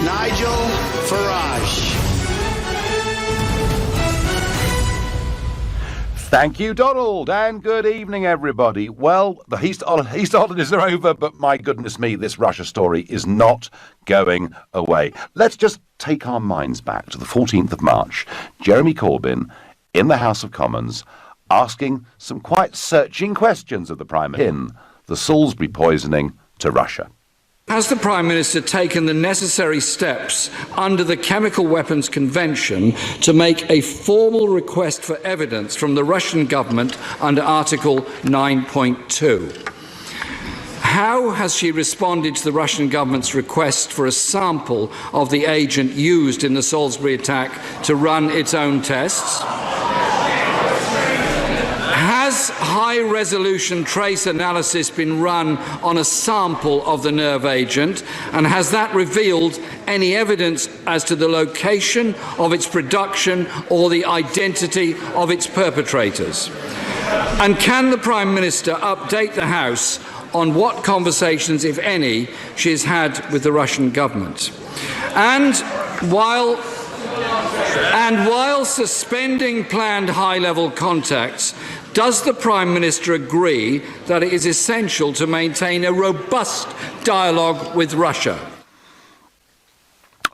Nigel Farage. Thank you, Donald, and good evening, everybody. Well, the Easter holidays are over, but my goodness me, this Russia story is not going away. Let's just take our minds back to the 14th of March. Jeremy Corbyn in the House of Commons asking some quite searching questions of the Prime Minister in the Salisbury poisoning to Russia. Has the Prime Minister taken the necessary steps under the Chemical Weapons Convention to make a formal request for evidence from the Russian government under Article 9.2? How has she responded to the Russian government's request for a sample of the agent used in the Salisbury attack to run its own tests? Has high-resolution trace analysis been run on a sample of the nerve agent, and has that revealed any evidence as to the location of its production or the identity of its perpetrators? And can the Prime Minister update the House on what conversations, if any, she has had with the Russian government? And while suspending planned high-level contacts, does the Prime Minister agree that it is essential to maintain a robust dialogue with Russia?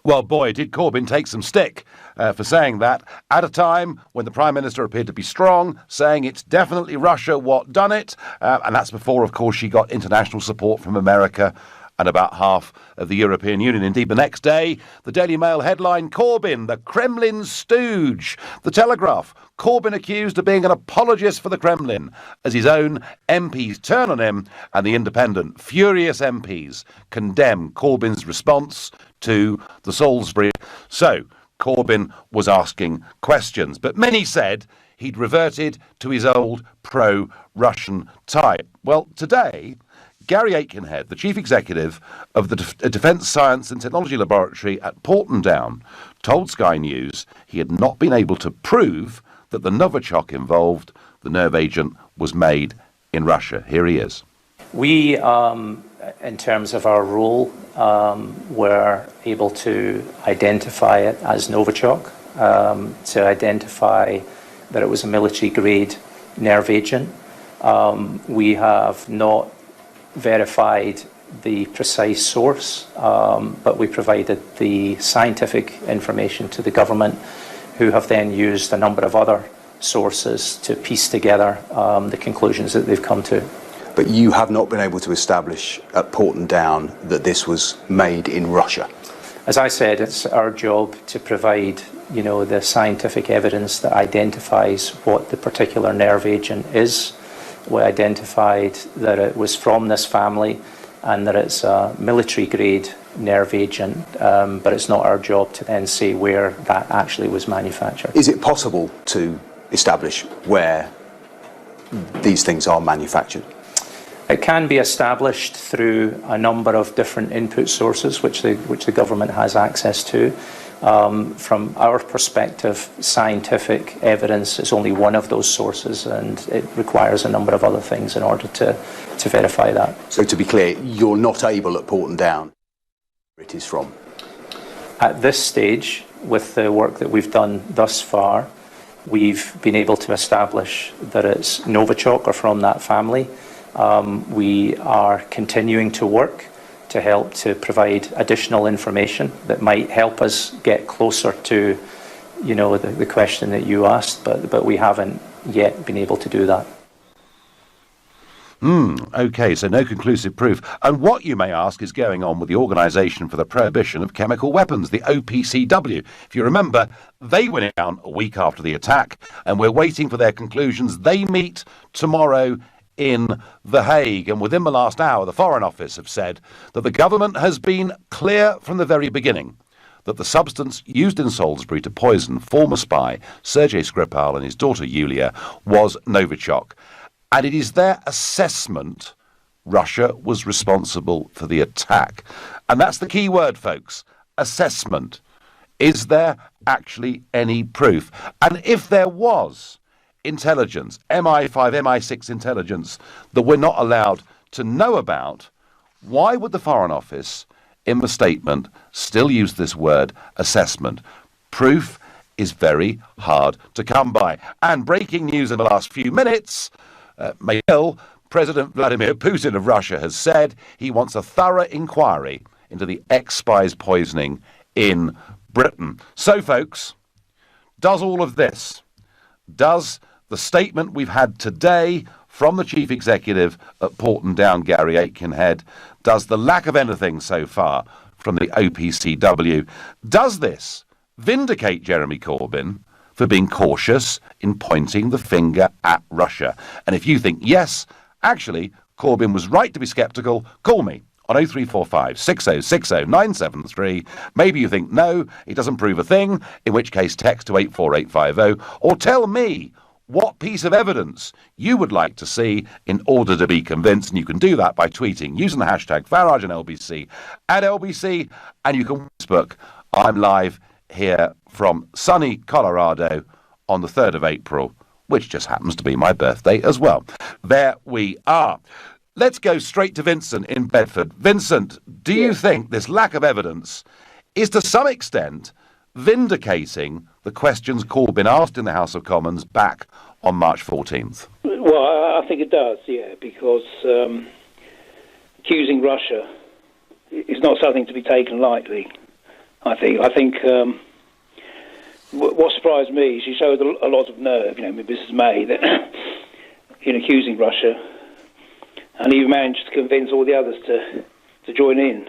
Well, boy, did Corbyn take some stick for saying that at a time when the Prime Minister appeared to be strong, saying it's definitely Russia what done it. And that's before, of course, she got international support from America and about half of the European Union. Indeed, the next day, the Daily Mail headline, Corbyn, the Kremlin stooge. The Telegraph, Corbyn accused of being an apologist for the Kremlin as his own MPs turn on him, and the Independent, furious MPs condemn Corbyn's response to the Salisbury. So, Corbyn was asking questions, but many said he'd reverted to his old pro-Russian type. Well, today, Gary Aitkenhead, the chief executive of the Defence Science and Technology Laboratory at Porton Down, told Sky News he had not been able to prove that the Novichok involved, the nerve agent, was made in Russia. Here he is. We, in terms of our role, were able to identify it as Novichok, to identify that it was a military-grade nerve agent. We have not verified the precise source, but we provided the scientific information to the government, who have then used a number of other sources to piece together the conclusions that they've come to. But you have not been able to establish at Porton Down that this was made in Russia? As I said, it's our job to provide, the scientific evidence that identifies what the particular nerve agent is. We identified that it was from this family and that it's a military-grade nerve agent, but it's not our job to then say where that actually was manufactured. Is it possible to establish where these things are manufactured? It can be established through a number of different input sources which the government has access to. From our perspective, scientific evidence is only one of those sources, and it requires a number of other things in order to verify that. So to be clear, you're not able at Porton Down where it is from? At this stage, with the work that we've done thus far, we've been able to establish that it's Novichok or from that family. We are continuing to work to help to provide additional information that might help us get closer to, the question that you asked, but we haven't yet been able to do that. OK, so no conclusive proof. And what, you may ask, is going on with the Organisation for the Prohibition of Chemical Weapons, the OPCW? If you remember, they went down a week after the attack, and we're waiting for their conclusions. They meet tomorrow in The Hague, and within the last hour, the Foreign Office have said that the government has been clear from the very beginning that the substance used in Salisbury to poison former spy Sergei Skripal and his daughter Yulia was Novichok. And it is their assessment Russia was responsible for the attack. And that's the key word, folks. Assessment. Is there actually any proof? And if there was intelligence, MI5, MI6 intelligence, that we're not allowed to know about, why would the Foreign Office in the statement still used this word assessment. Proof is very hard to come by. And breaking news in the last few minutes, President Vladimir Putin of Russia has said he wants a thorough inquiry into the ex-spy's poisoning in Britain. So, folks, does all of this, does the statement we've had today from the chief executive at Porton Down, Gary Aitkenhead, does the lack of anything so far from the OPCW, does this vindicate Jeremy Corbyn for being cautious in pointing the finger at Russia? And if you think yes, actually, Corbyn was right to be sceptical, call me on 0345 6060 973. Maybe you think no, it doesn't prove a thing, in which case text to 84850, or tell me what piece of evidence you would like to see in order to be convinced. And you can do that by tweeting using the hashtag Farage and LBC at LBC, and you can Facebook. I'm live here from sunny Colorado on the 3rd of April, which just happens to be my birthday as well. There we are. Let's go straight to Vincent in Bedford. Vincent, do you think this lack of evidence is to some extent vindicating the questions Corbyn asked in the House of Commons back on March 14th? Well, I think it does, yeah, because accusing Russia is not something to be taken lightly, I think what surprised me is she showed a lot of nerve, Mrs. May, that in accusing Russia, and even managed to convince all the others to join in.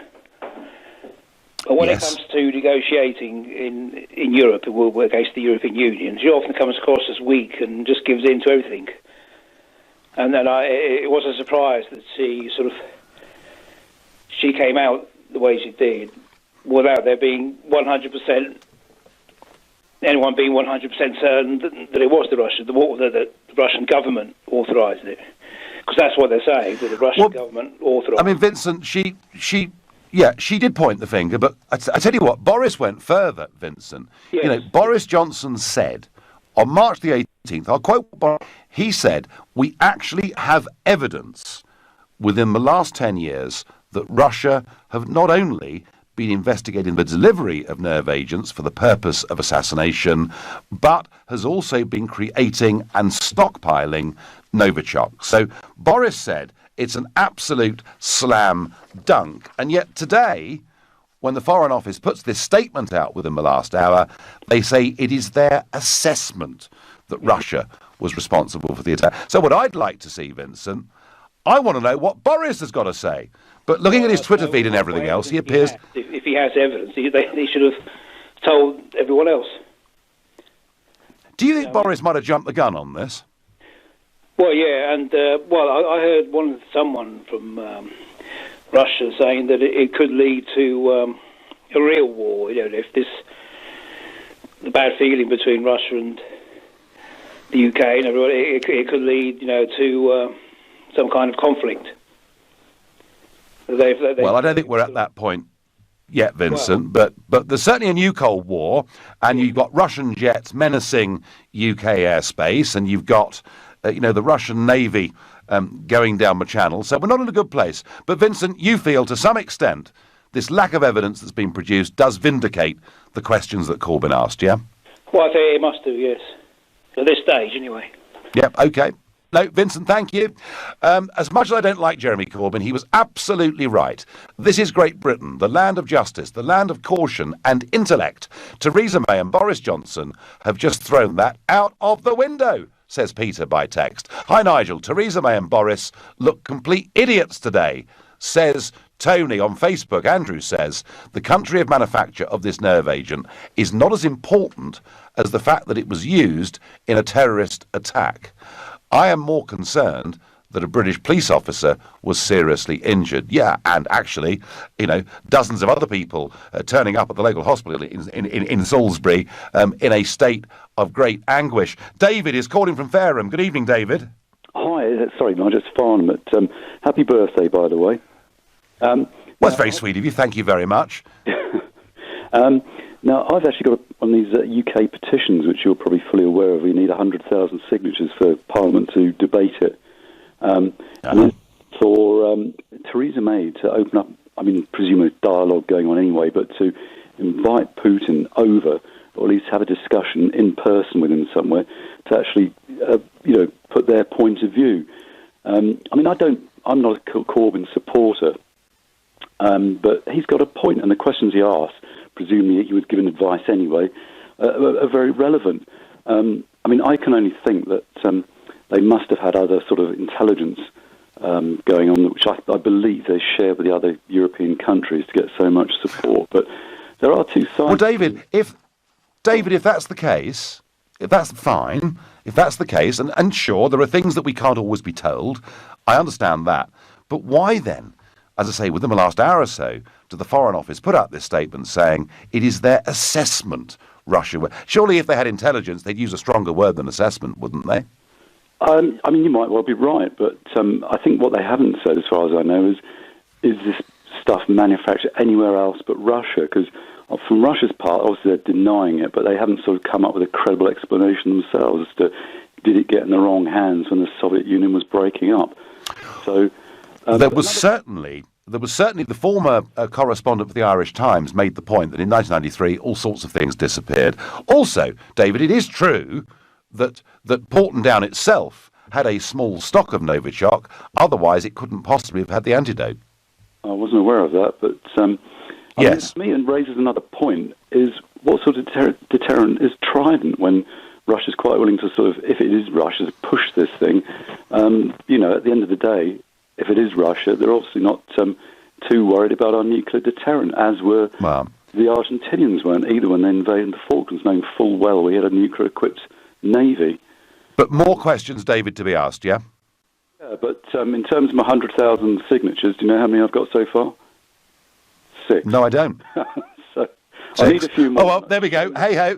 But when it comes to negotiating in Europe against the European Union, she often comes across as weak and just gives in to everything. And then it was a surprise that she came out the way she did without there being 100%, anyone being 100% certain that it was the Russian government authorised it. Because that's what they're saying, that the Russian government authorised. I mean, Vincent, she did point the finger, but I tell you what, Boris went further, Vincent. Yes. Boris Johnson said on March the 18th, I'll quote Boris, he said, "We actually have evidence within the last 10 years that Russia have not only been investigating the delivery of nerve agents for the purpose of assassination, but has also been creating and stockpiling Novichok." So Boris said it's an absolute slam dunk. And yet today, when the Foreign Office puts this statement out within the last hour, they say it is their assessment that Russia was responsible for the attack. So what I'd like to see, Vincent, I want to know what Boris has got to say. But looking at his Twitter feed and everything else, he appears... If he has evidence, they should have told everyone else. Do you think Boris might have jumped the gun on this? Well, yeah, and I heard someone from Russia saying that it could lead to a real war. If the bad feeling between Russia and the UK and everyone, it could lead, to some kind of conflict. Well, I don't think we're at that point yet, Vincent, but there's certainly a new Cold War, and you've got Russian jets menacing UK airspace, and you've got the Russian Navy going down the channel. So we're not in a good place. But Vincent, you feel to some extent this lack of evidence that's been produced does vindicate the questions that Corbyn asked, yeah? Well, I think it must do, yes. At this stage, anyway. Yep, OK. No, Vincent, thank you. As much as I don't like Jeremy Corbyn, he was absolutely right. This is Great Britain, the land of justice, the land of caution and intellect. Theresa May and Boris Johnson have just thrown that out of the window, says Peter by text. Hi, Nigel. Theresa May and Boris look complete idiots today, says Tony on Facebook. Andrew says the country of manufacture of this nerve agent is not as important as the fact that it was used in a terrorist attack. I am more concerned that a British police officer was seriously injured. Yeah, and actually, dozens of other people turning up at the local hospital in Salisbury in a state of great anguish. David is calling from Fareham. Good evening, David. Hi, sorry, Nigel, it's Farnham. Happy birthday, by the way. Well, it's very sweet of you. Thank you very much. Now, I've actually got one of these UK petitions, which you're probably fully aware of. We need 100,000 signatures for Parliament to debate it. And for Theresa May to open up I mean, presumably dialogue going on anyway, but to invite Putin over, or at least have a discussion in person with him somewhere, to actually, put their point of view. I mean, I'm not a Corbyn supporter, but he's got a point, and the questions he asked, presumably he was given advice anyway, are very relevant. I mean, I can only think that they must have had other sort of intelligence going on, which I believe they share with the other European countries to get so much support. But there are two sides. Well, David, if that's the case, if that's fine, if that's the case, and sure, there are things that we can't always be told, I understand that. But why then, as I say, within the last hour or so, did the Foreign Office put out this statement saying it is their assessment Russia were... Surely if they had intelligence, they'd use a stronger word than assessment, wouldn't they? I mean, you might well be right, but I think what they haven't said, as far as I know, is this stuff manufactured anywhere else but Russia? Because from Russia's part, obviously they're denying it, but they haven't sort of come up with a credible explanation themselves as to did it get in the wrong hands when the Soviet Union was breaking up. So there was certainly the former correspondent for the Irish Times made the point that in 1993 all sorts of things disappeared. Also, David, it is true that Portendown itself had a small stock of Novichok, otherwise it couldn't possibly have had the antidote. I wasn't aware of that, but yes. I mean, to me, it raises another point, is what sort of deterrent is Trident when Russia's quite willing to sort of, if it is Russia, to push this thing. At the end of the day, if it is Russia, they're obviously not too worried about our nuclear deterrent, as were the Argentinians weren't either when they invaded the Falklands, knowing full well we had a nuclear-equipped navy. But more questions, David, to be asked, yeah? Yeah, but in terms of my 100,000 signatures, do you know how many I've got so far? 6. No, I don't. So 6. I need a few more. Oh, well, there we go. Hey-ho.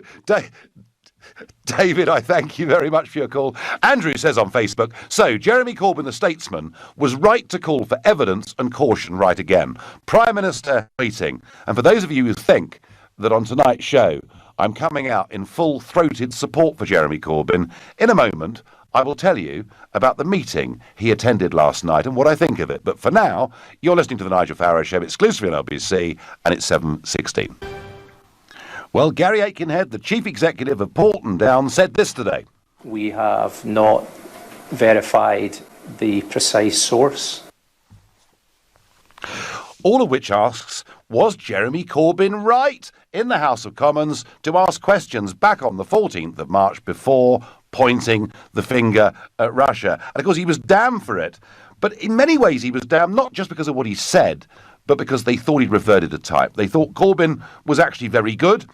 David, I thank you very much for your call. Andrew says on Facebook, so Jeremy Corbyn, the statesman, was right to call for evidence and caution right again. Prime Minister meeting. And for those of you who think that on tonight's show I'm coming out in full-throated support for Jeremy Corbyn, in a moment I will tell you about the meeting he attended last night and what I think of it. But for now, you're listening to the Nigel Farage Show exclusively on LBC, and it's 7:16. Well, Gary Aikenhead, the chief executive of Portendown, said this today. We have not verified the precise source. All of which asks, was Jeremy Corbyn right in the House of Commons to ask questions back on the 14th of March before pointing the finger at Russia? And of course, he was damned for it. But in many ways, he was damned not just because of what he said, but because they thought he'd reverted to type. They thought Corbyn was actually very good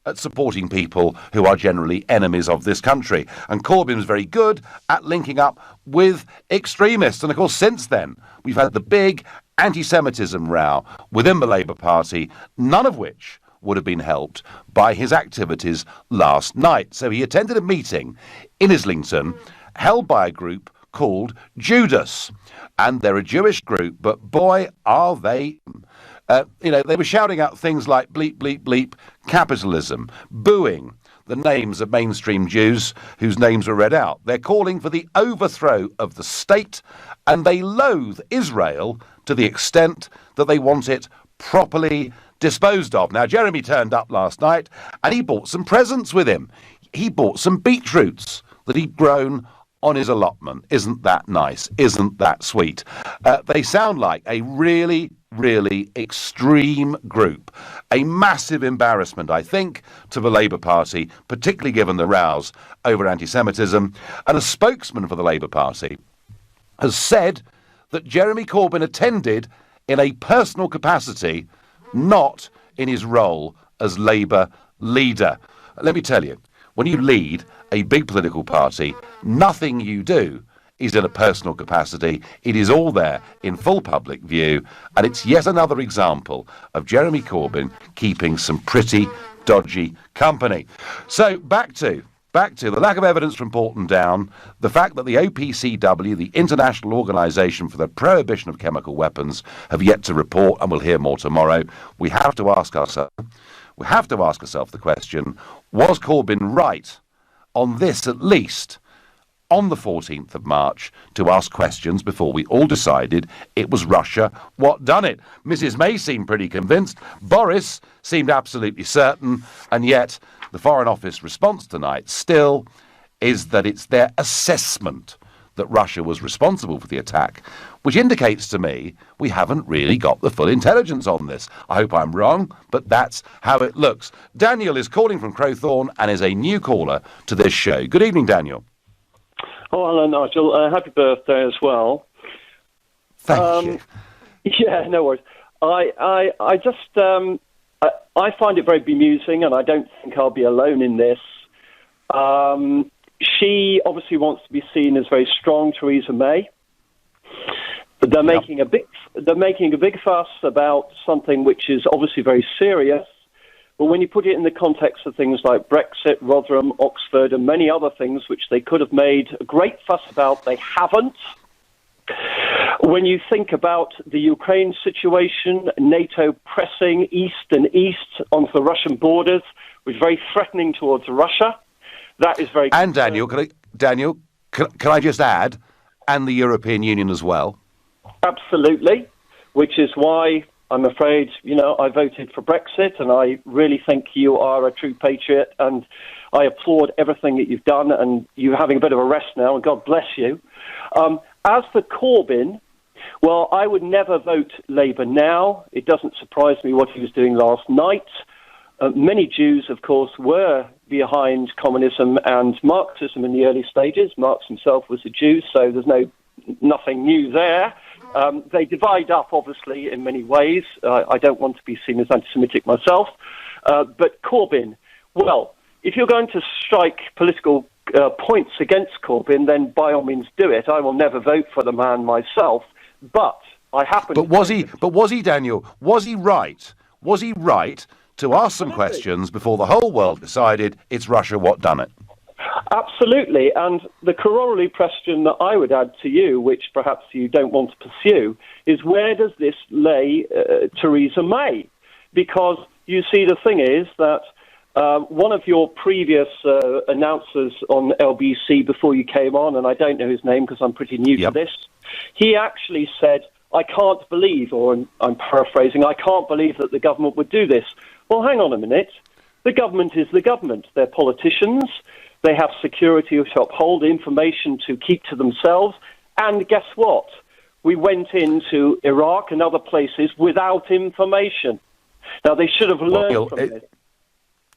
at supporting people who are generally enemies of this country. And Corbyn was very good at linking up with extremists. And of course, since then, we've had the big anti-Semitism row within the Labour Party, none of which would have been helped by his activities last night. So he attended a meeting in Islington held by a group called Judas. And they're a Jewish group, but boy, are they... they were shouting out things like bleep, bleep, bleep, capitalism, booing the names of mainstream Jews whose names were read out. They're calling for the overthrow of the state, and they loathe Israel to the extent that they want it properly disposed of. Now, Jeremy turned up last night, and he brought some presents with him. He bought some beetroots that he'd grown on his allotment. Isn't that nice? Isn't that sweet? They sound like a really, really extreme group. A massive embarrassment, I think, to the Labour Party, particularly given the rows over anti-Semitism. And a spokesman for the Labour Party has said that Jeremy Corbyn attended in a personal capacity, not in his role as Labour leader. Let me tell you, when you lead a big political party, nothing you do is in a personal capacity. It is all there in full public view, and it's yet another example of Jeremy Corbyn keeping some pretty dodgy company. So back to the lack of evidence from Portendown, the fact that the OPCW, the International Organisation for the Prohibition of Chemical Weapons, have yet to report, and we'll hear more tomorrow. We have to ask ourselves the question, was Corbyn right on this at least, on the 14th of March to ask questions before we all decided it was Russia what done it. Mrs May seemed pretty convinced. Boris seemed absolutely certain. And yet the Foreign Office response tonight still is that it's their assessment that Russia was responsible for the attack, which indicates to me we haven't really got the full intelligence on this. I hope I'm wrong, but that's how it looks. Daniel is calling from Crowthorne and is a new caller to this show. Good evening, Daniel. Oh, hello, Nigel. Happy birthday as well. Thank you. Yeah, no worries. I just I find it very bemusing, and I don't think I'll be alone in this. She obviously wants to be seen as very strong, Theresa May. But they're making a big fuss about something which is obviously very serious. But when you put it in the context of things like Brexit, Rotherham, Oxford, and many other things which they could have made a great fuss about, they haven't. When you think about the Ukraine situation, NATO pressing east onto the Russian borders, was very threatening towards Russia. That is very. And Daniel, can I just add, and the European Union as well? Absolutely, which is why I'm afraid, I voted for Brexit, and I really think you are a true patriot, and I applaud everything that you've done, and you're having a bit of a rest now, and God bless you. As for Corbyn, well, I would never vote Labour now. It doesn't surprise me what he was doing last night. Many Jews, of course, were behind communism and Marxism in the early stages. Marx himself was a Jew, so there's nothing new there. They divide up, obviously, in many ways. I don't want to be seen as anti-Semitic myself. But Corbyn, well, if you're going to strike political points against Corbyn, then by all means do it. I will never vote for the man myself, but I happen to... But was he, Daniel, was he right? Was he right to ask some questions before the whole world decided it's Russia what done it? Absolutely. And the corollary question that I would add to you, which perhaps you don't want to pursue, is where does this lay Theresa May? Because, you see, the thing is that one of your previous announcers on LBC before you came on, and I don't know his name because I'm pretty new to this, he actually said, I can't believe, or I'm paraphrasing, I can't believe that the government would do this. Well, hang on a minute. The government is the government. They're politicians. They have security to uphold, information to keep to themselves. And guess what? We went into Iraq and other places without information. Now, they should have learned from this.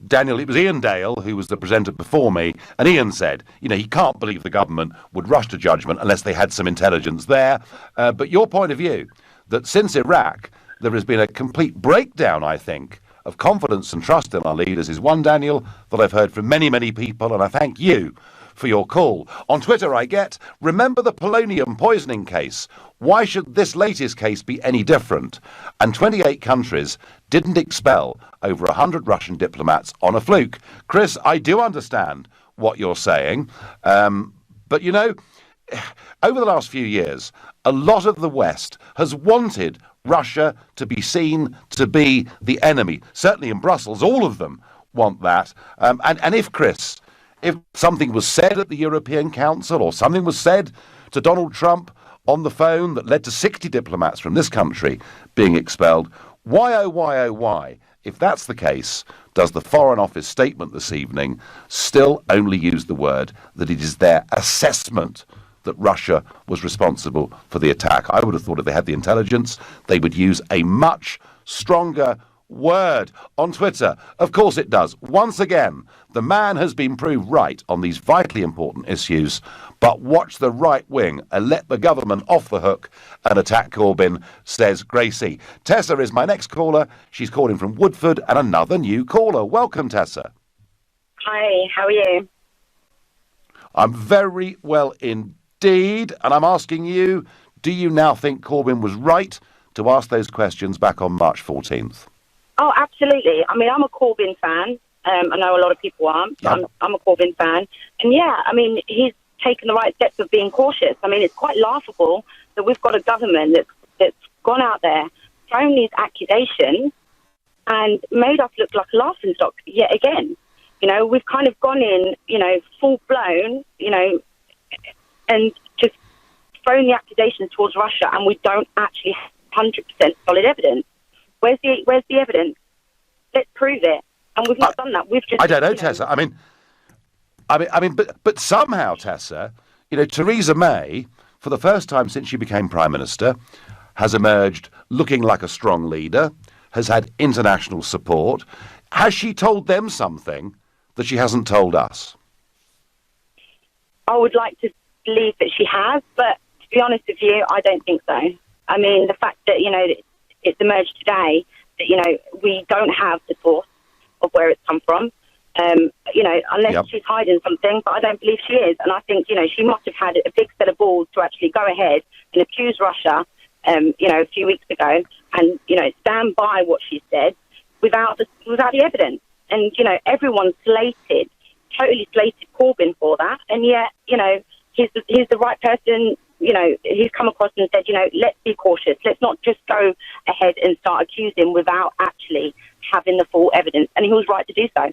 Daniel, it was Ian Dale, who was the presenter before me, and Ian said, he can't believe the government would rush to judgment unless they had some intelligence there. But your point of view, that since Iraq, there has been a complete breakdown, I think, of confidence and trust in our leaders is one, Daniel, that I've heard from many, many people, and I thank you for your call. On Twitter I get, remember the polonium poisoning case? Why should this latest case be any different? And 28 countries didn't expel over 100 Russian diplomats on a fluke. Chris, I do understand what you're saying, but over the last few years, a lot of the West has wanted Russia to be seen to be the enemy. Certainly in Brussels, all of them want that. And if something was said at the European Council or something was said to Donald Trump on the phone that led to 60 diplomats from this country being expelled, why, if that's the case, does the Foreign Office statement this evening still only use the word that it is their assessment that Russia was responsible for the attack? I would have thought if they had the intelligence, they would use a much stronger word. On Twitter, of course it does. Once again, the man has been proved right on these vitally important issues, but watch the right wing and let the government off the hook and attack Corbyn, says Gracie. Tessa is my next caller. She's calling from Woodford, and another new caller. Welcome, Tessa. Hi, how are you? I'm very well indeed, and I'm asking you, do you now think Corbyn was right to ask those questions back on March 14th? Oh, absolutely. I mean, I'm a Corbyn fan. I know a lot of people aren't, but I'm a Corbyn fan. And yeah, I mean, he's taken the right steps of being cautious. I mean, it's quite laughable that we've got a government that's gone out there, thrown these accusations, and made us look like a laughingstock yet again. We've kind of gone in, full blown, and just thrown the accusations towards Russia, and we don't actually have 100% solid evidence. Where's the evidence? Let's prove it. And we've not done that. We've just. I don't know, Tessa. But somehow, Tessa, Theresa May, for the first time since she became Prime Minister, has emerged looking like a strong leader, has had international support. Has she told them something that she hasn't told us? I would like to believe that she has, but to be honest with you, I don't think so. I mean, the fact that, it's emerged today that, we don't have the source of where it's come from, unless she's hiding something, but I don't believe she is. And I think, she must have had a big set of balls to actually go ahead and accuse Russia, a few weeks ago and, stand by what she said without the evidence. And, everyone totally slated Corbyn for that. And yet, he's the right person. He's come across and said, let's be cautious. Let's not just go ahead and start accusing without actually having the full evidence. And he was right to do so.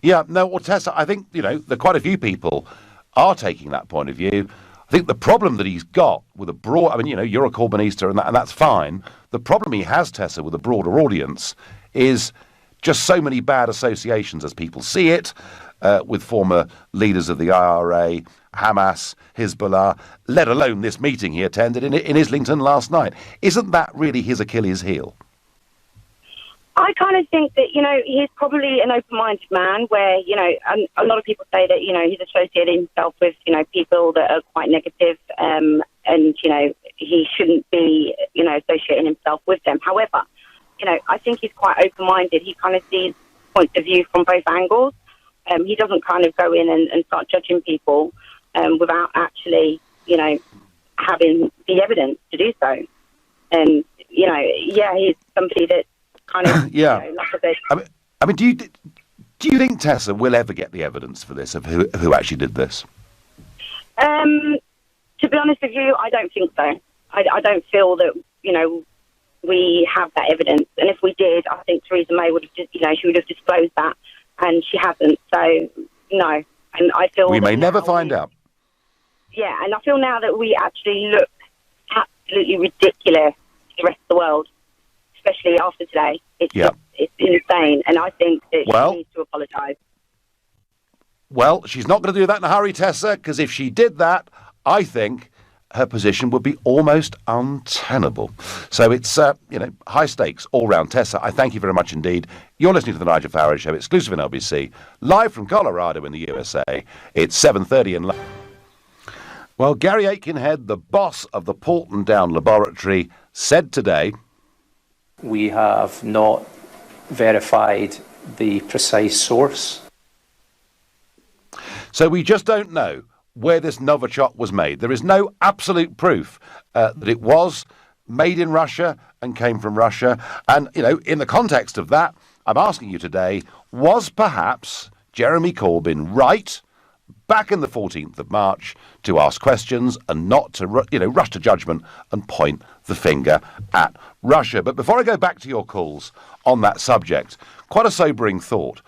Yeah, no, well, Tessa, I think, that quite a few people are taking that point of view. I think the problem that he's got with a broad... you're a Corbynista and that's fine. The problem he has, Tessa, with a broader audience is just so many bad associations as people see it, with former leaders of the IRA, Hamas, Hezbollah, let alone this meeting he attended in Islington last night. Isn't that really his Achilles heel? I kind of think that, he's probably an open-minded man where, and a lot of people say that, he's associated himself with, people that are quite negative, and, he shouldn't be, associating himself with them. However, I think he's quite open-minded. He kind of sees points of view from both angles. He doesn't kind of go in and start judging people without actually, having the evidence to do so. And, he's somebody that kind of, like I said. Do you think, Tessa, we'll ever get the evidence for this, of who actually did this? To be honest with you, I don't think so. I don't feel that, we have that evidence. And if we did, I think Theresa May would have, she would have disclosed that. And she hasn't. So, no. And I feel we may never find out. Yeah, and I feel now that we actually look absolutely ridiculous to the rest of the world, especially after today. It's insane. And I think that she needs to apologise. Well, she's not going to do that in a hurry, Tessa, because if she did that, I think her position would be almost untenable. So it's, high stakes all round. Tessa, I thank you very much indeed. You're listening to the Nigel Farage Show, exclusive in LBC, live from Colorado in the USA. It's 7:30 in London. Well, Gary Aikenhead, the boss of the Porton Down Laboratory, said today... We have not verified the precise source. So we just don't know where this Novichok was made. There is no absolute proof that it was made in Russia and came from Russia. And, in the context of that, I'm asking you today, was perhaps Jeremy Corbyn right back in the 14th of March to ask questions and not to, rush to judgment and point the finger at Russia? But before I go back to your calls on that subject, quite a sobering thought.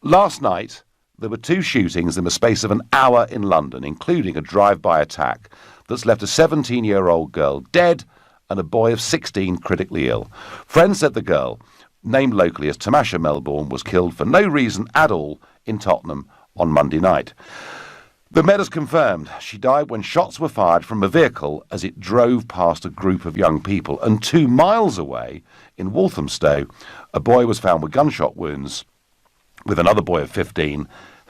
Last night, there were 2 shootings in the space of an hour in London, including a drive-by attack that's left a 17-year-old girl dead and a boy of 16 critically ill. Friends said the girl, named locally as Tamasha Melbourne, was killed for no reason at all in Tottenham on Monday night. The medics confirmed she died when shots were fired from a vehicle as it drove past a group of young people. And 2 miles away, in Walthamstow, a boy was found with gunshot wounds, with another boy of 15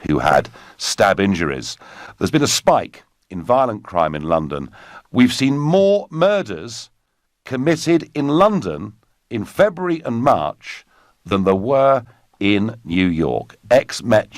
who had stab injuries. There's been a spike in violent crime in London. We've seen more murders committed in London in February and March than there were in New York. Ex-Met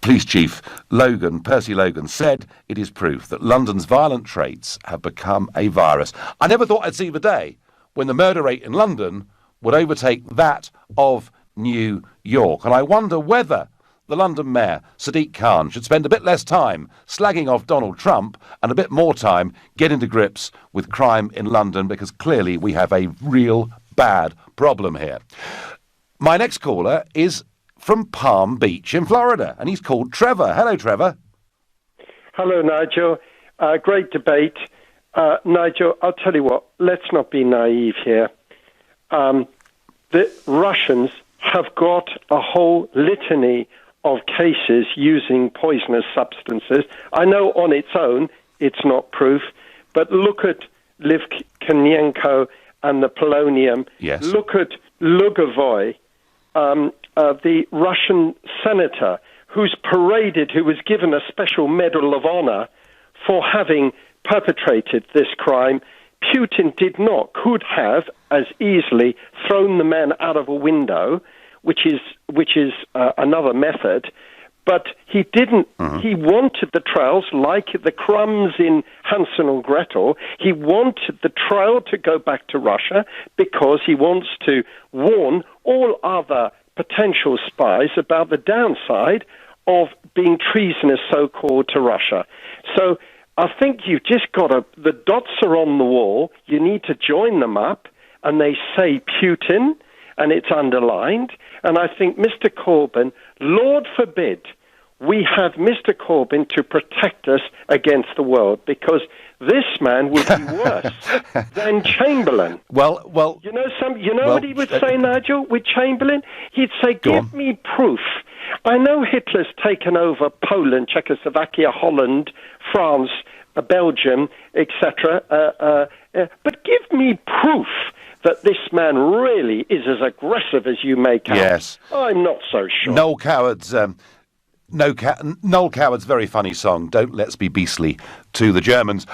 Police Chief Percy Logan, said it is proof that London's violent traits have become a virus. I never thought I'd see the day when the murder rate in London would overtake that of New York. And I wonder whether the London Mayor, Sadiq Khan, should spend a bit less time slagging off Donald Trump and a bit more time getting to grips with crime in London, because clearly we have a real bad problem here. My next caller is from Palm Beach in Florida, and he's called Trevor. Hello, Trevor. Hello, Nigel. Great debate. Nigel, I'll tell you what, let's not be naive here. The Russians have got a whole litany of cases using poisonous substances. I know on its own it's not proof, but look at Litvinenko and the polonium. Yes. Look at Lugovoy, the Russian senator who was given a special Medal of Honor for having perpetrated this crime. Putin could have as easily thrown the man out of a window, which is another method, but he didn't. He wanted the trials, like the crumbs in Hansel and Gretel. He wanted the trial to go back to Russia because he wants to warn all other potential spies about the downside of being treasonous, so-called, to Russia. So I think you've just got the dots are on the wall, you need to join them up, and they say Putin, and it's underlined, and I think Mr. Corbyn, Lord forbid, we have Mr. Corbyn to protect us against the world, because this man would be worse than Chamberlain. Well, you know what he would say, Nigel, with Chamberlain? He'd say, give me proof. I know Hitler's taken over Poland, Czechoslovakia, Holland, France, Belgium, etc., but give me proof that this man really is as aggressive as you make out. Yes. I'm not so sure. Noel Coward's very funny song, Don't Let's Be Beastly to the Germans.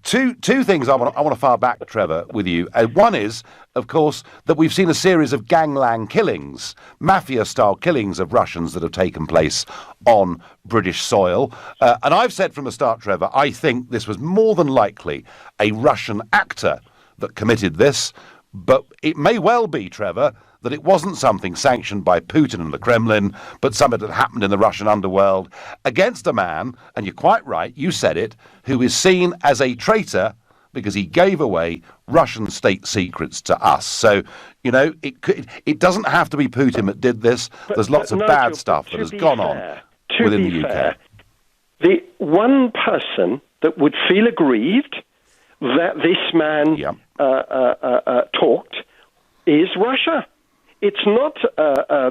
Two things I want to fire back, Trevor, with you. One is, of course, that we've seen a series of gangland killings, mafia-style killings of Russians that have taken place on British soil. And I've said from the start, Trevor, I think this was more than likely a Russian actor that committed this. But it may well be, Trevor, that it wasn't something sanctioned by Putin and the Kremlin, but something that happened in the Russian underworld against a man, and you're quite right, you said it, who is seen as a traitor because he gave away Russian state secrets to us. So, you know, it doesn't have to be Putin that did this. There's lots of bad stuff that has gone on within the UK. The one person that would feel aggrieved that this man talked is Russia. It's not,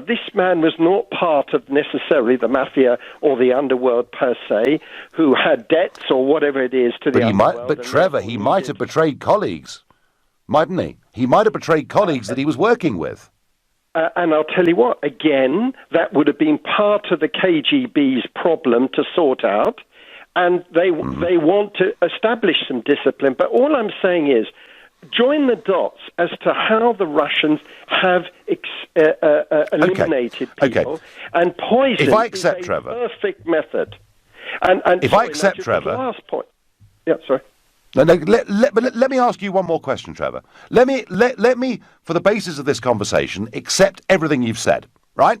this man was not part of necessarily the mafia or the underworld per se, who had debts or whatever it is to the underworld. But Trevor, he might have betrayed colleagues, mightn't he? He might have betrayed colleagues that he was working with. And I'll tell you what, again, that would have been part of the KGB's problem to sort out, and they want to establish some discipline. But all I'm saying is, join the dots as to how the Russians have eliminated people, and poison if I accept, is a Trevor, perfect method. And if I accept, Trevor, last point. Yeah, sorry. No, let me ask you one more question, Trevor. Let me, for the basis of this conversation, accept everything you've said. Right?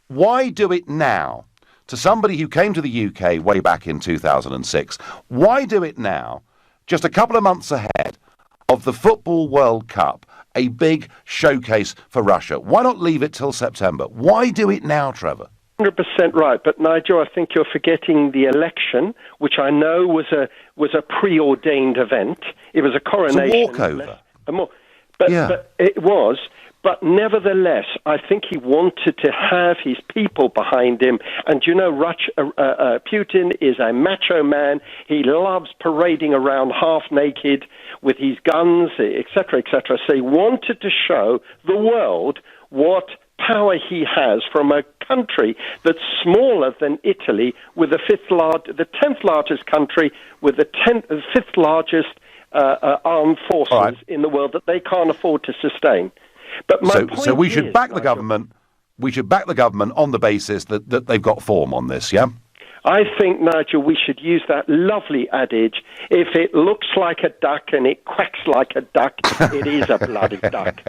Why do it now? To somebody who came to the UK way back in 2006, why do it now, just a couple of months ahead of the Football World Cup, a big showcase for Russia? Why not leave it till September? Why do it now, Trevor? 100% right, but Nigel, I think you're forgetting the election, which I know was a preordained event. It was a coronation. It's a walkover. But it was. But nevertheless, I think he wanted to have his people behind him. And you know, Putin is a macho man. He loves parading around half naked with his guns, etc., etc. So he wanted to show the world what power he has from a country that's smaller than Italy, with the 10th largest country, with the 5th largest armed forces in the world that they can't afford to sustain. But so we should back the government. We should back the government on the basis that they've got form on this. Yeah. I think, Nigel, we should use that lovely adage: if it looks like a duck and it quacks like a duck, it is a bloody duck.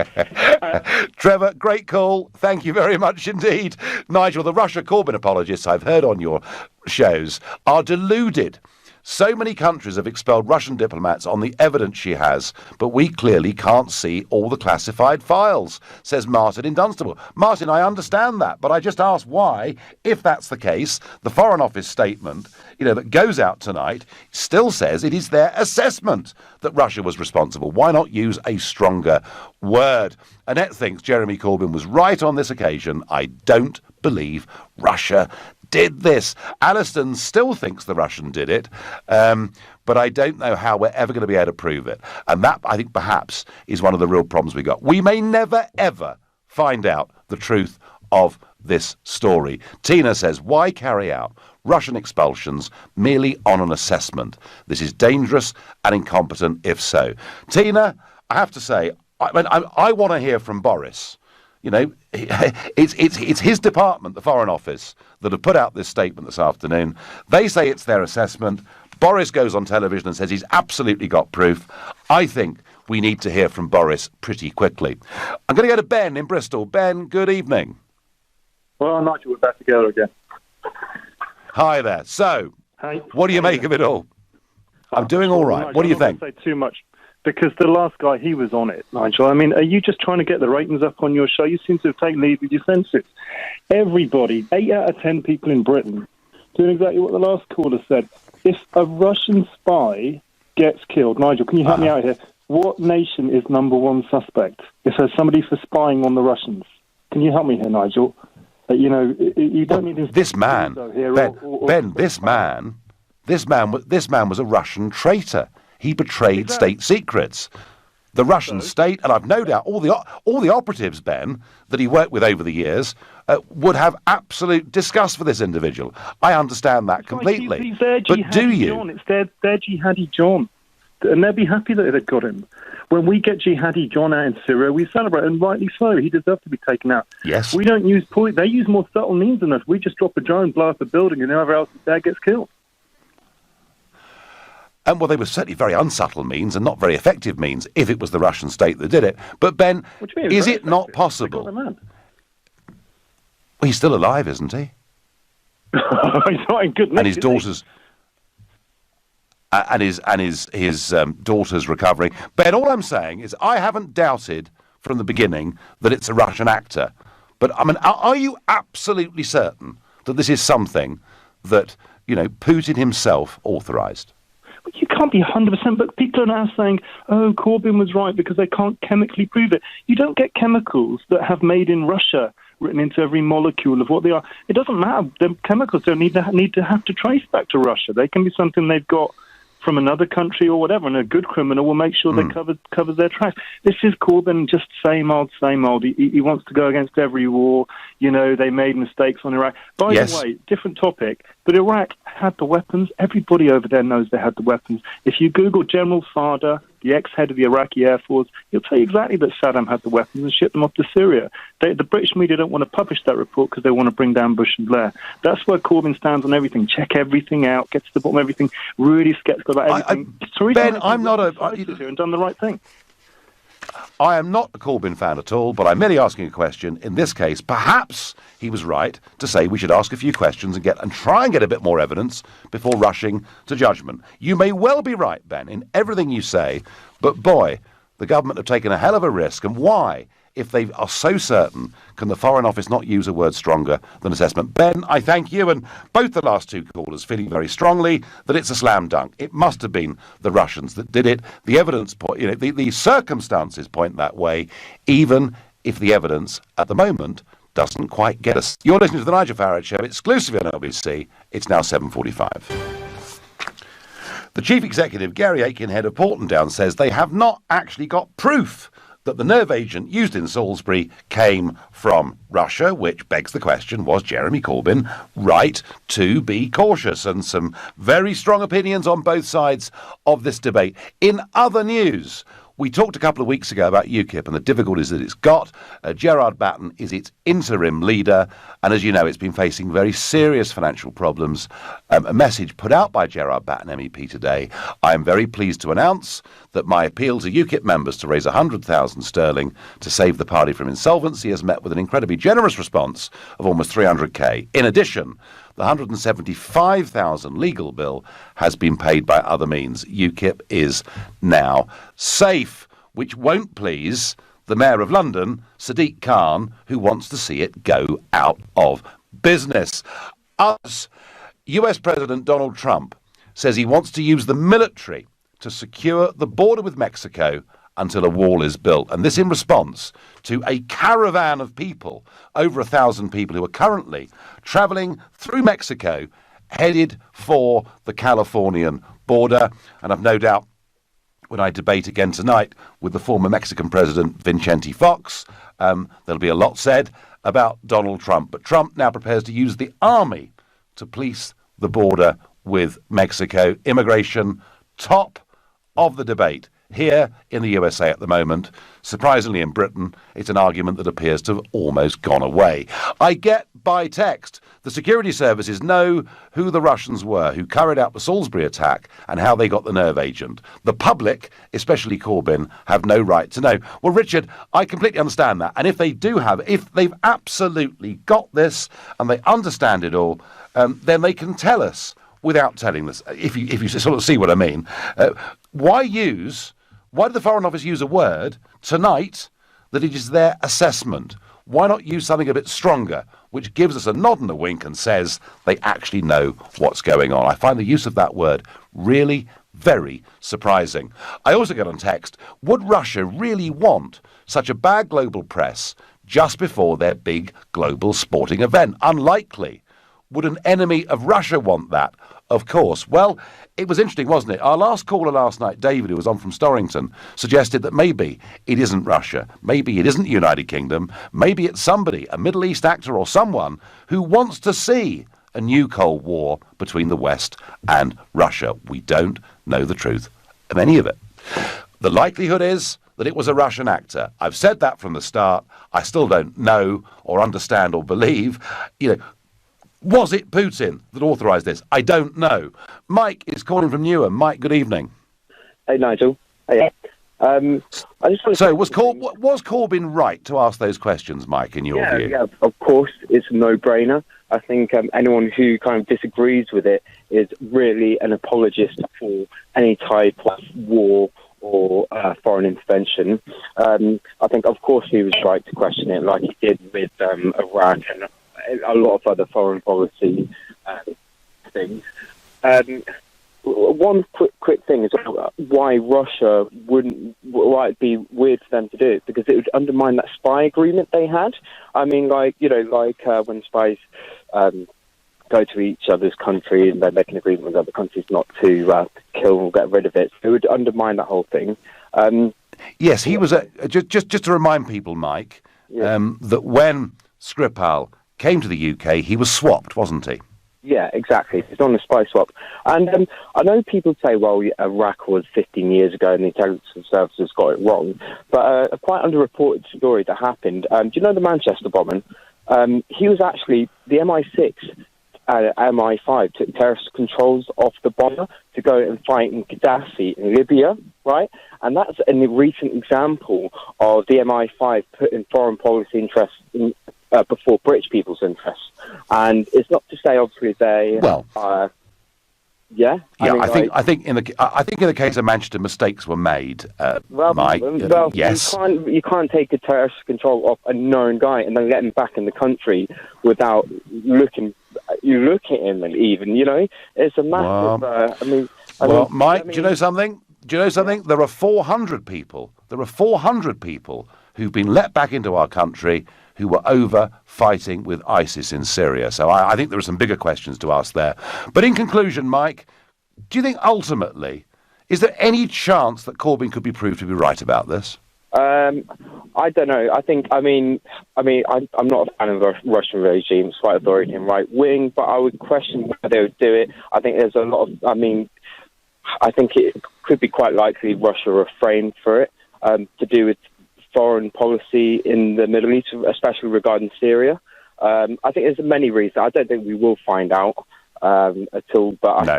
Trevor, great call. Thank you very much indeed. Nigel, the Russia Corbyn apologists I've heard on your shows are deluded. So many countries have expelled Russian diplomats on the evidence she has, but we clearly can't see all the classified files, says Martin in Dunstable. Martin, I understand that, but I just ask why, if that's the case, the Foreign Office statement, that goes out tonight still says it is their assessment that Russia was responsible. Why not use a stronger word? Annette thinks Jeremy Corbyn was right on this occasion. I don't believe Russia did this. Alliston still thinks the Russian did it, but I don't know how we're ever going to be able to prove it. And that, I think, perhaps is one of the real problems we got. We may never, ever find out the truth of this story. Tina says, why carry out Russian expulsions merely on an assessment? This is dangerous and incompetent if so. Tina, I have to say, I want to hear from Boris. It's his department, the Foreign Office, that have put out this statement this afternoon. They say it's their assessment. Boris goes on television and says he's absolutely got proof. I think we need to hear from Boris pretty quickly. I'm going to go to Ben in Bristol. Ben, good evening. Well, Nigel, we're back together again. Hi there. So, what do you make of it all? I'm doing all right. Nigel, what do you think? I'm not going to say too much, because the last guy, he was on it, Nigel. I mean, are you just trying to get the ratings up on your show? You seem to have taken leave with your senses. Everybody, 8 out of 10 people in Britain, doing exactly what the last caller said. If a Russian spy gets killed, Nigel, can you help me out here? What nation is number one suspect if there's somebody for spying on the Russians? Can you help me here, Nigel? You don't need this man, Ben. This man was a Russian traitor. He betrayed state secrets. The Russian state, and I've no doubt all the operatives, Ben, that he worked with over the years, would have absolute disgust for this individual. I understand that completely. He's their but do you? John. It's their jihadi John, and they'll be happy that they've got him. When we get jihadi John out in Syria, we celebrate, and rightly so. He deserves to be taken out. Yes. We don't use They use more subtle means than us. We just drop a drone, blow up a building, and whoever else is there gets killed. And well, they were certainly very unsubtle means and not very effective means if it was the Russian state that did it. But Ben, is it not possible? Well, he's still alive, isn't he? He's not in good nick, and his daughters. And his daughter's recovering. Ben, all I'm saying is I haven't doubted from the beginning that it's a Russian actor. But I mean, are you absolutely certain that this is something that, Putin himself authorised? You can't be 100%, but people are now saying, oh, Corbyn was right because they can't chemically prove it. You don't get chemicals that have made in Russia written into every molecule of what they are. It doesn't matter. The chemicals don't need to have to trace back to Russia. They can be something they've got from another country or whatever, and a good criminal will make sure they covers their tracks. This is Corbyn, just same old, same old. He wants to go against every war. They made mistakes on Iraq. By the way, different topic, but Iraq had the weapons. Everybody over there knows they had the weapons. If you Google General Fada, the ex-head of the Iraqi Air Force, he'll tell you exactly that Saddam had the weapons and shipped them off to Syria. The British media don't want to publish that report because they want to bring down Bush and Blair. That's where Corbyn stands on everything. Check everything out, gets to the bottom of everything, really skeptical about everything. Ben, I'm not and done the right thing. I am not a Corbyn fan at all, but I'm merely asking a question. In this case, perhaps he was right to say we should ask a few questions and try and get a bit more evidence before rushing to judgment. You may well be right, Ben, in everything you say, but boy, the government have taken a hell of a risk. And why, if they are so certain, can the Foreign Office not use a word stronger than assessment? Ben, I thank you, and both the last two callers feeling very strongly that it's a slam dunk. It must have been the Russians that did it. The evidence, the circumstances point that way, even if the evidence at the moment doesn't quite get us. You're listening to the Nigel Farage Show, exclusively on LBC. It's now 7:45. The Chief Executive, Gary Aitken, head of Portendown, says they have not actually got proof that the nerve agent used in Salisbury came from Russia, which begs the question, was Jeremy Corbyn right to be cautious? And some very strong opinions on both sides of this debate. In other news, we talked a couple of weeks ago about UKIP and the difficulties that it's got. Gerard Batten is its interim leader, and as you know, it's been facing very serious financial problems. A message put out by Gerard Batten, MEP, today. I am very pleased to announce that my appeal to UKIP members to raise 100,000 sterling to save the party from insolvency has met with an incredibly generous response of almost 300k. In addition, The 175,000 legal bill has been paid by other means. UKIP is now safe, which won't please the Mayor of London, Sadiq Khan, who wants to see it go out of business. US President Donald Trump says he wants to use the military to secure the border with Mexico until a wall is built. And this in response to a caravan of people, over 1,000 people who are currently travelling through Mexico, headed for the Californian border. And I've no doubt when I debate again tonight with the former Mexican president, Vicente Fox, there'll be a lot said about Donald Trump. But Trump now prepares to use the army to police the border with Mexico. Immigration, top of the debate here in the USA at the moment. Surprisingly, in Britain, it's an argument that appears to have almost gone away. I get by text the security services know who the Russians were who carried out the Salisbury attack and how they got the nerve agent. The public, especially Corbyn, have no right to know. Well, Richard, I completely understand that. And if they've absolutely got this and they understand it all, then they can tell us without telling us, if you sort of see what I mean. Why did the Foreign Office use a word tonight that it is their assessment? Why not use something a bit stronger, which gives us a nod and a wink and says they actually know what's going on? I find the use of that word really very surprising. I also get on text, would Russia really want such a bad global press just before their big global sporting event? Unlikely. Would an enemy of Russia want that? Of course. Well, it was interesting, wasn't it? Our last caller last night, David, who was on from Storrington, suggested that maybe it isn't Russia. Maybe it isn't the United Kingdom. Maybe it's somebody, a Middle East actor or someone, who wants to see a new Cold War between the West and Russia. We don't know the truth of any of it. The likelihood is that it was a Russian actor. I've said that from the start. I still don't know or understand or believe. Was it Putin that authorised this? I don't know. Mike is calling from Newham. Mike, good evening. Hey, Nigel. Hey. Was Corbyn right to ask those questions, Mike, in your view? Yeah, of course. It's a no-brainer. I think anyone who kind of disagrees with it is really an apologist for any type of war or foreign intervention. I think, of course, he was right to question it like he did with Iraq and a lot of other foreign policy things. One quick thing is why Russia why it'd be weird for them to do it, because it would undermine that spy agreement they had. I mean, when spies go to each other's country and they make an agreement with other countries not to kill or get rid of it, it would undermine that whole thing. Yes, he was just to remind people, Mike, that when Skripal came to the UK, he was swapped, wasn't he? Yeah, exactly. It's on a spy swap. And I know people say, well, Iraq was 15 years ago and the intelligence services got it wrong, but a quite underreported story that happened, do you know the Manchester bombing? He was actually, the MI6, MI5 took terrorist controls off the bomber to go and fight in Gaddafi in Libya, right? And that's a recent example of the MI5 putting foreign policy interests before British people's interests. And it's not to say, obviously, they I think in the case of Manchester, mistakes were made. Mike. Yes, you can't take a terrorist control off a known guy and then let him back in the country without looking. You look at him, and even it's a massive. Mike, do you know something? There are 400 people. Who've been let back into our country who were over fighting with ISIS in Syria. So I think there are some bigger questions to ask there. But in conclusion, Mike, do you think ultimately, is there any chance that Corbyn could be proved to be right about this? I don't know. I'm not a fan of the Russian regime. It's quite authoritarian, right wing, but I would question whether they would do it. I think there's a lot of, I think it could be quite likely Russia refrained for it, to do with foreign policy in the Middle East, especially regarding Syria. I think there's many reasons. I don't think we will find out at all, but I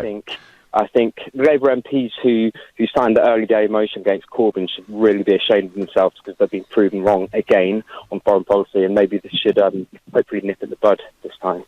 think the Labour MPs who signed the early day motion against Corbyn should really be ashamed of themselves because they've been proven wrong again on foreign policy, and maybe they should hopefully nip in the bud this time.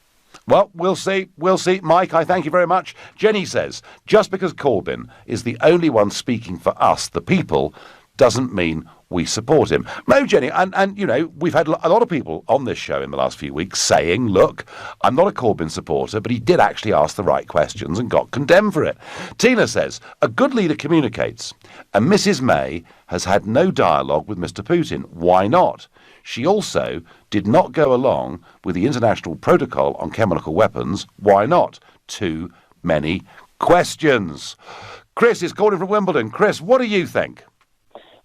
Well, we'll see. We'll see. Mike, I thank you very much. Jenny says, just because Corbyn is the only one speaking for us, the people, doesn't mean we support him. No, Jenny, and you know, we've had a lot of people on this show in the last few weeks saying, look, I'm not a Corbyn supporter, but he did actually ask the right questions and got condemned for it. Tina says, a good leader communicates, and Mrs May has had no dialogue with Mr Putin. Why not? She also did not go along with the international protocol on chemical weapons. Why not? Too many questions. Chris is calling from Wimbledon. Chris, what do you think?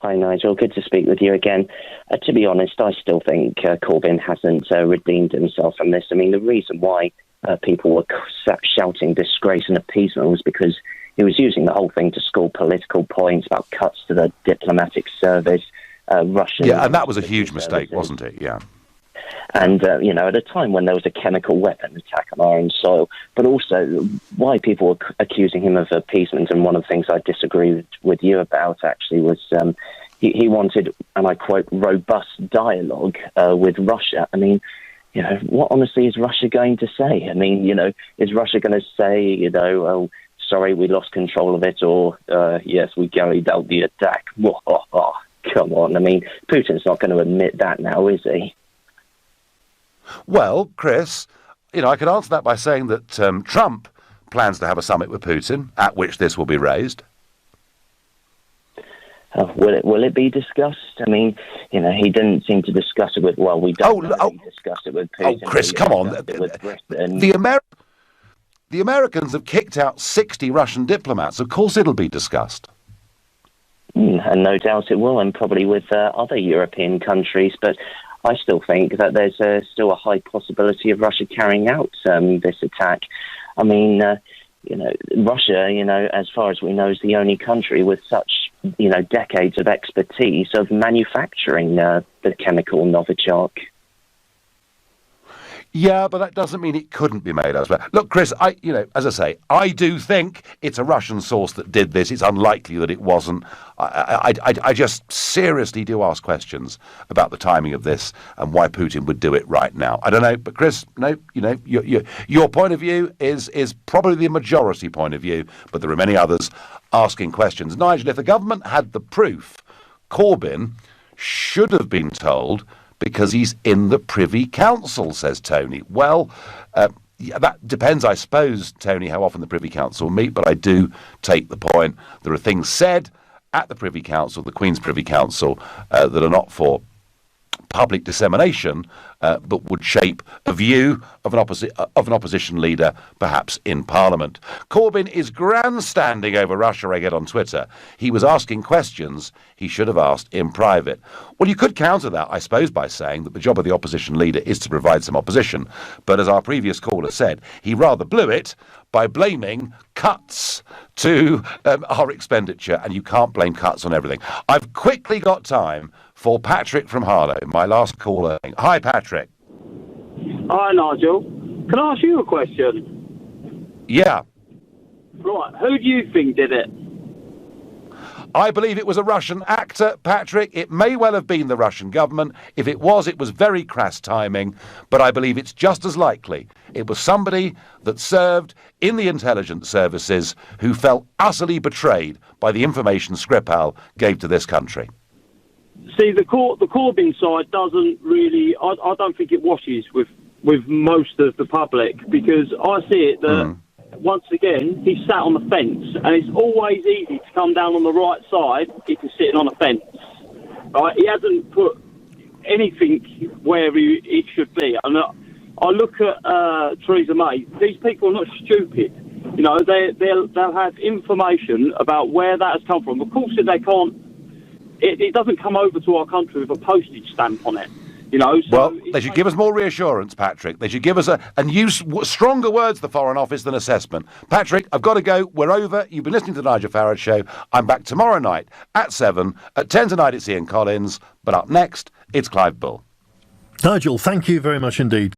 Hi, Nigel. Good to speak with you again. To be honest, I still think Corbyn hasn't redeemed himself from this. I mean, the reason why people were shouting disgrace and appeasement was because he was using the whole thing to score political points about cuts to the diplomatic service, Russian... Yeah, and that was a huge mistake, wasn't it? Yeah. And, you know, at a time when there was a chemical weapon attack on our own soil, but also why people were accusing him of appeasement, and one of the things I disagreed with you about, actually, was he wanted, and I quote, robust dialogue with Russia. I mean, you know, what honestly is Russia going to say? I mean, you know, is Russia going to say, you know, oh, sorry, we lost control of it, or, yes, we carried out the attack? Oh, come on. I mean, Putin's not going to admit that now, is he? Well, Chris, you know, I could answer that by saying that Trump plans to have a summit with Putin, at which this will be raised. Will it be discussed? I mean, you know, he didn't seem to discuss it with... Well, we don't know he discussed it with Putin. Oh, Chris, come on. The Americans have kicked out 60 Russian diplomats. Of course it'll be discussed. And no doubt it will, and probably with other European countries, but... I still think that there's still a high possibility of Russia carrying out this attack. I mean, you know, Russia, you know, as far as we know, is the only country with such, you know, decades of expertise of manufacturing the chemical Novichok. Yeah, but that doesn't mean it couldn't be made elsewhere. Look, Chris, you know, as I say, I do think it's a Russian source that did this. It's unlikely that it wasn't. I just seriously do ask questions about the timing of this and why Putin would do it right now. I don't know, but Chris, no, you know, your point of view is probably the majority point of view, but there are many others asking questions. Nigel, if the government had the proof, Corbyn should have been told because he's in the Privy Council, says Tony. Well, yeah, that depends, I suppose, Tony, how often the Privy Council meet, but I do take the point. There are things said at the Privy Council, the Queen's Privy Council, that are not for public dissemination, but would shape a view of an opposition leader, perhaps in Parliament. Corbyn is grandstanding over Russia, I get on Twitter. He was asking questions he should have asked in private. Well, you could counter that, I suppose, by saying that the job of the opposition leader is to provide some opposition. But as our previous caller said, he rather blew it by blaming cuts to our expenditure, and you can't blame cuts on everything. I've quickly got time for Patrick from Harlow, my last caller. Hi, Patrick. Hi, Nigel. Can I ask you a question? Yeah. Right, who do you think did it? I believe it was a Russian actor, Patrick. It may well have been the Russian government. If it was very crass timing. But I believe it's just as likely it was somebody that served in the intelligence services who felt utterly betrayed by the information Skripal gave to this country. See, the Corbyn side doesn't really... I don't think it washes with most of the public, because I see it that... Once again, he's sat on the fence, and it's always easy to come down on the right side if you're sitting on a fence. Right? He hasn't put anything where it should be. And I look at Theresa May. These people are not stupid. You know, they'll have information about where that has come from. Of course, they can't. It doesn't come over to our country with a postage stamp on it. You know, so well, they should give us more reassurance, Patrick. They should give us and use stronger words, the Foreign Office, than assessment. Patrick, I've got to go. We're over. You've been listening to the Nigel Farage Show. I'm back tomorrow night at 7. At 10 tonight, it's Ian Collins. But up next, it's Clive Bull. Nigel, thank you very much indeed.